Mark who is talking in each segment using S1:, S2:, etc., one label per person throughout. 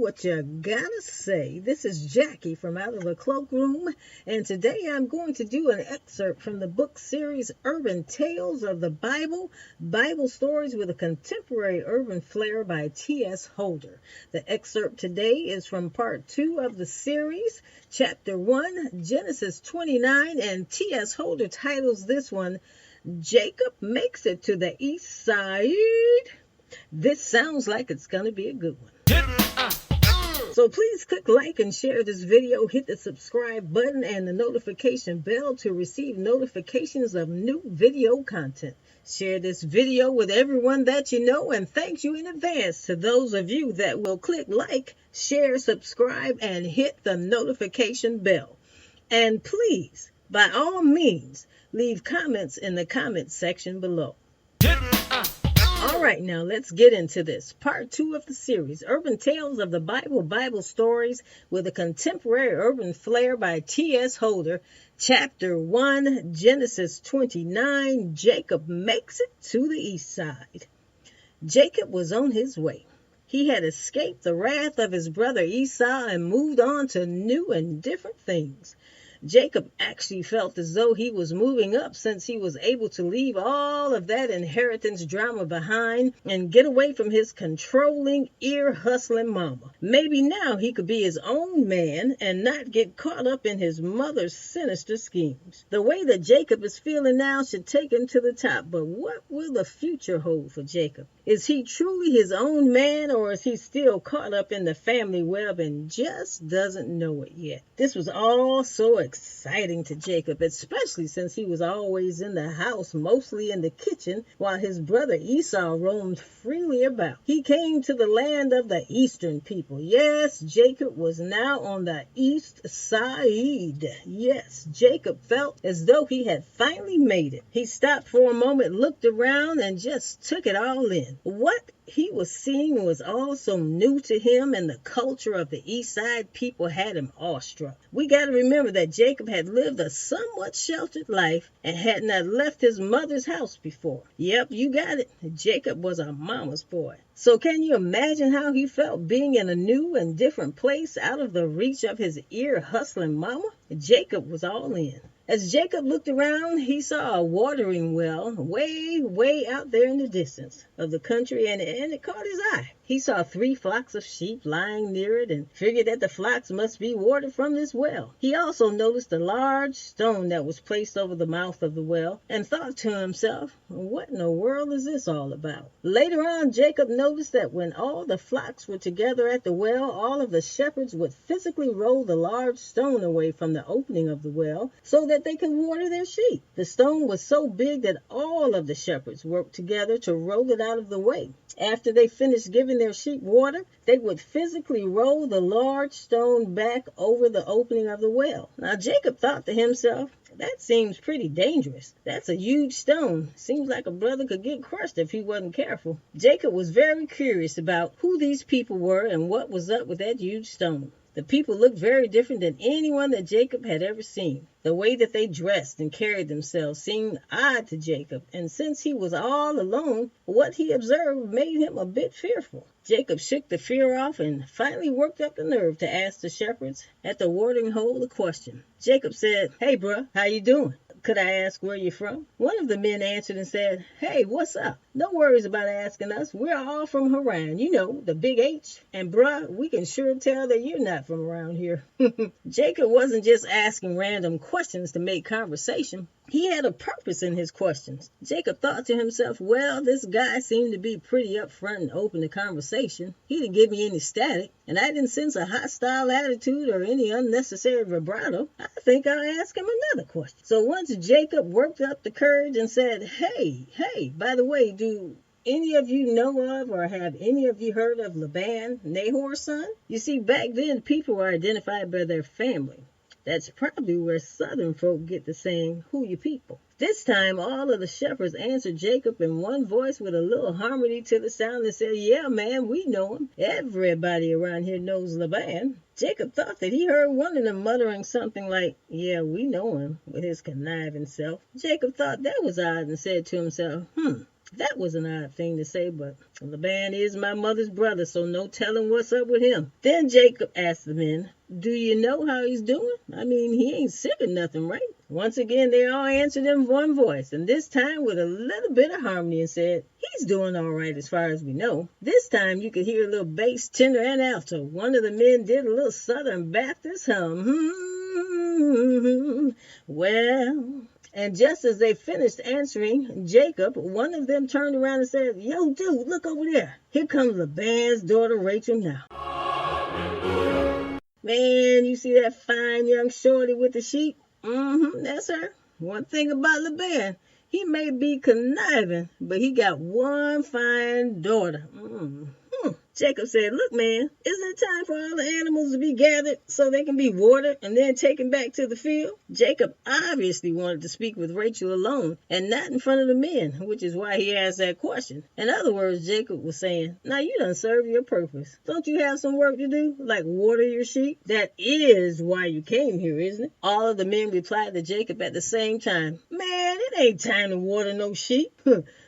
S1: what you gotta say. This is Jackie from Out of the Cloakroom, and today I'm going to do an excerpt from the book series Urban Tales of the Bible, Bible Stories with a Contemporary Urban Flair by T.S. Holder. The excerpt today is from part 2 of the series, chapter 1, Genesis 29, and T.S. Holder titles this one, Jacob Makes It to the East SYEEDE. This sounds like it's going to be a good one. So please click like and share this video, hit the subscribe button and the notification bell to receive notifications of new video content. Share this video with everyone that you know, and thank you in advance to those of you that will click like, share, subscribe, and hit the notification bell. And please, by all means, leave comments in the comment section below. All right, now let's get into this. Part 2 of the series, Urban Tales of the Bible, Bible Stories with a Contemporary Urban Flair by T.S. Holder. Chapter 1, Genesis 29, Jacob Makes It to the East Side. Jacob was on his way. He had escaped the wrath of his brother Esau and moved on to new and different things. Jacob actually felt as though he was moving up since he was able to leave all of that inheritance drama behind and get away from his controlling, ear-hustling mama. Maybe now he could be his own man and not get caught up in his mother's sinister schemes. The way that Jacob is feeling now should take him to the top, but what will the future hold for Jacob? Is he truly his own man, or is he still caught up in the family web and just doesn't know it yet? This was all so exciting to Jacob, especially since he was always in the house, mostly in the kitchen, while his brother Esau roamed freely about. He came to the land of the eastern people. Yes, Jacob was now on the East SY-EEDE. Yes, Jacob felt as though he had finally made it. He stopped for a moment, looked around, and just took it all in. What he was seeing was all so new to him, and the culture of the East Side people had him awestruck. We got to remember that Jacob had lived a somewhat sheltered life and had not left his mother's house before. Yep, you got it. Jacob was a mama's boy. So can you imagine how he felt being in a new and different place out of the reach of his ear-hustling mama? Jacob was all in. As Jacob looked around, he saw a watering well way out there in the distance of the country, and it caught his eye. He saw 3 flocks of sheep lying near it and figured that the flocks must be watered from this well. He also noticed a large stone that was placed over the mouth of the well and thought to himself, what in the world is this all about? Later on, Jacob noticed that when all the flocks were together at the well, all of the shepherds would physically roll the large stone away from the opening of the well so that they could water their sheep. The stone was so big that all of the shepherds worked together to roll it out of the way. After they finished giving their sheep water, they would physically roll the large stone back over the opening of the well. Now Jacob thought to himself, that seems pretty dangerous. That's a huge stone. Seems like a brother could get crushed if he wasn't careful. Jacob was very curious about who these people were and what was up with that huge stone. The people looked very different than anyone that Jacob had ever seen. The way that they dressed and carried themselves seemed odd to Jacob, and since he was all alone, what he observed made him a bit fearful. Jacob shook the fear off and finally worked up the nerve to ask the shepherds at the watering hole a question. Jacob said, "Hey, bruh, how you doing? Could I ask where you're from?" One of the men answered and said, "Hey, what's up? No worries about asking us. We're all from Haran, you know, the big H. And bruh, we can sure tell that you're not from around here." Jacob wasn't just asking random questions to make conversation. He had a purpose in his questions. Jacob thought to himself, well, this guy seemed to be pretty upfront and open to conversation. He didn't give me any static, and I didn't sense a hostile attitude or any unnecessary vibrato. I think I'll ask him another question. So once Jacob worked up the courage and said, hey, by the way, do any of you know of or have any of you heard of Laban, Nahor's son? You see, back then people were identified by their family. That's probably where southern folk get the saying, who you people. This time, all of the shepherds answered Jacob in one voice with a little harmony to the sound that said, yeah, man, we know him. Everybody around here knows Laban. Jacob thought that he heard one of them muttering something like, yeah, we know him, with his conniving self. Jacob thought that was odd and said to himself, That was an odd thing to say, but Laban is my mother's brother, so no telling what's up with him. Then Jacob asked the men, do you know how he's doing? I mean, he ain't sick or nothing, right? Once again, they all answered in one voice, and this time with a little bit of harmony, and said, he's doing all right as far as we know. This time you could hear a little bass, tenor, and alto. One of the men did a little Southern Baptist hum. Well... And just as they finished answering Jacob, one of them turned around and said, yo, dude, look over there. Here comes Laban's daughter Rachel now. Man, you see that fine young shorty with the sheep? That's her. One thing about Laban, he may be conniving, but he got one fine daughter. Jacob said, look, man, isn't it time for all the animals to be gathered so they can be watered and then taken back to the field? Jacob obviously wanted to speak with Rachel alone and not in front of the men, which is why he asked that question. In other words, Jacob was saying, now you done served your purpose. Don't you have some work to do, like water your sheep? That is why you came here, isn't it? All of the men replied to Jacob at the same time, man, it ain't time to water no sheep.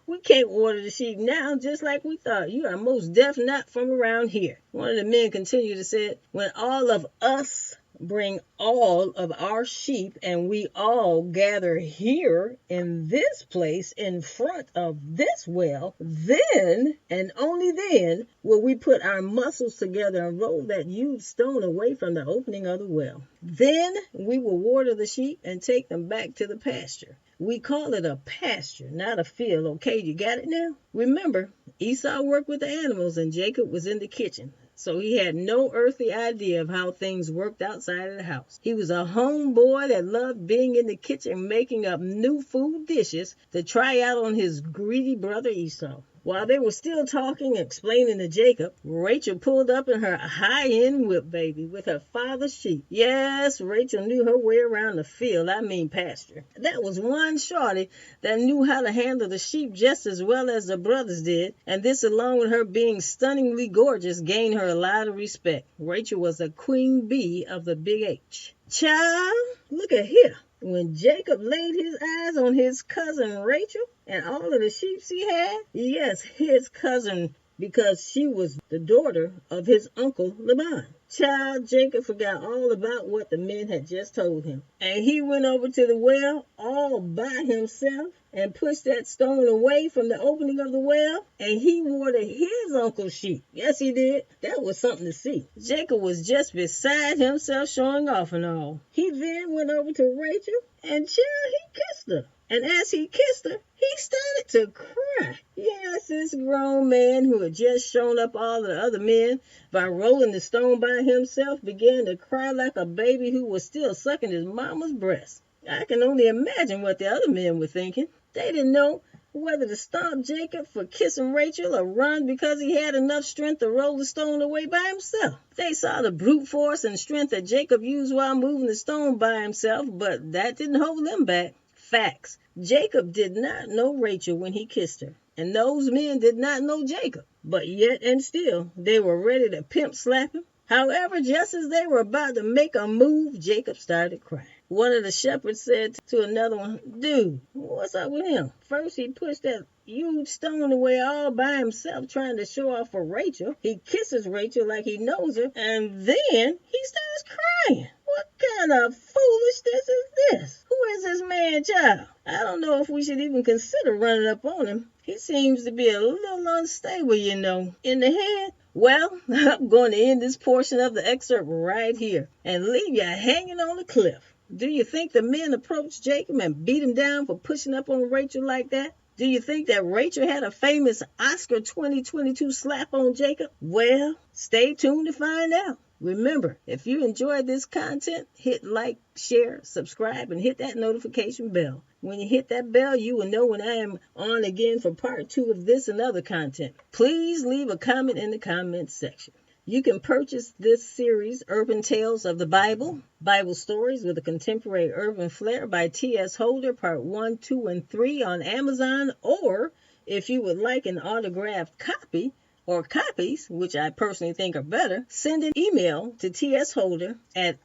S1: We can't water the sheep now, just like we thought. You are most def not from around here. One of the men continued to say, when all of us bring all of our sheep and we all gather here in this place in front of this well, then and only then will we put our muscles together and roll that huge stone away from the opening of the well. Then we will water the sheep and take them back to the pasture. We call it a pasture, not a field, okay? You got it now? Remember, Esau worked with the animals and Jacob was in the kitchen. So he had no earthly idea of how things worked outside of the house. He was a homeboy that loved being in the kitchen making up new food dishes to try out on his greedy brother Esau. While they were still talking and explaining to Jacob, Rachel pulled up in her high-end whip, baby, with her father's sheep. Yes, Rachel knew her way around the field, pasture. That was one shorty that knew how to handle the sheep just as well as the brothers did, and this, along with her being stunningly gorgeous, gained her a lot of respect. Rachel was a queen bee of the Big H. Child, look at here. When Jacob laid his eyes on his cousin Rachel and all of the sheep he had, yes, his cousin, because she was the daughter of his uncle Laban. Child, Jacob forgot all about what the men had just told him. And he went over to the well all by himself and pushed that stone away from the opening of the well, and he watered his uncle's sheep. Yes, he did. That was something to see. Jacob was just beside himself, showing off and all. He then went over to Rachel, and child, he kissed her. And as he kissed her, he started to cry. Yes, this grown man who had just shown up all the other men by rolling the stone by himself began to cry like a baby who was still sucking his mama's breast. I can only imagine what the other men were thinking. They didn't know whether to stomp Jacob for kissing Rachel or run because he had enough strength to roll the stone away by himself. They saw the brute force and strength that Jacob used while moving the stone by himself, but that didn't hold them back. Facts. Jacob did not know Rachel when he kissed her, and those men did not know Jacob. But yet and still, they were ready to pimp slap him. However, just as they were about to make a move, Jacob started crying. One of the shepherds said to another one, dude, what's up with him? First, he pushed that huge stone away all by himself trying to show off for Rachel. He kisses Rachel like he knows her, and then he starts crying. What kind of foolishness is this? Who is this man child? I don't know if we should even consider running up on him. He seems to be a little unstable, you know, in the head. Well, I'm going to end this portion of the excerpt right here and leave you hanging on the cliff. Do you think the men approached Jacob and beat him down for pushing up on Rachel like that? Do you think that Rachel had a famous Oscar 2022 slap on Jacob? Well, stay tuned to find out. Remember, if you enjoyed this content, hit like, share, subscribe, and hit that notification bell. When you hit that bell, you will know when I am on again for part 2 of this and other content. Please leave a comment in the comments section. You can purchase this series, Urban Tales of the Bible, Bible Stories with a Contemporary Urban Flair by T.S. Holder, Part 1, 2, and 3 on Amazon, or if you would like an autographed copy, or copies, which I personally think are better, send an email to tsholder at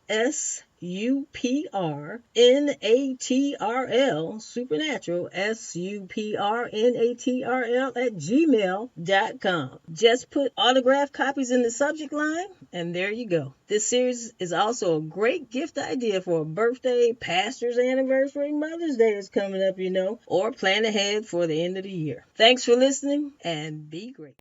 S1: supernatural, SUPRNATRL at gmail.com. Just put autographed copies in the subject line, and there you go. This series is also a great gift idea for a birthday, pastor's anniversary, Mother's Day is coming up, or plan ahead for the end of the year. Thanks for listening, and be great.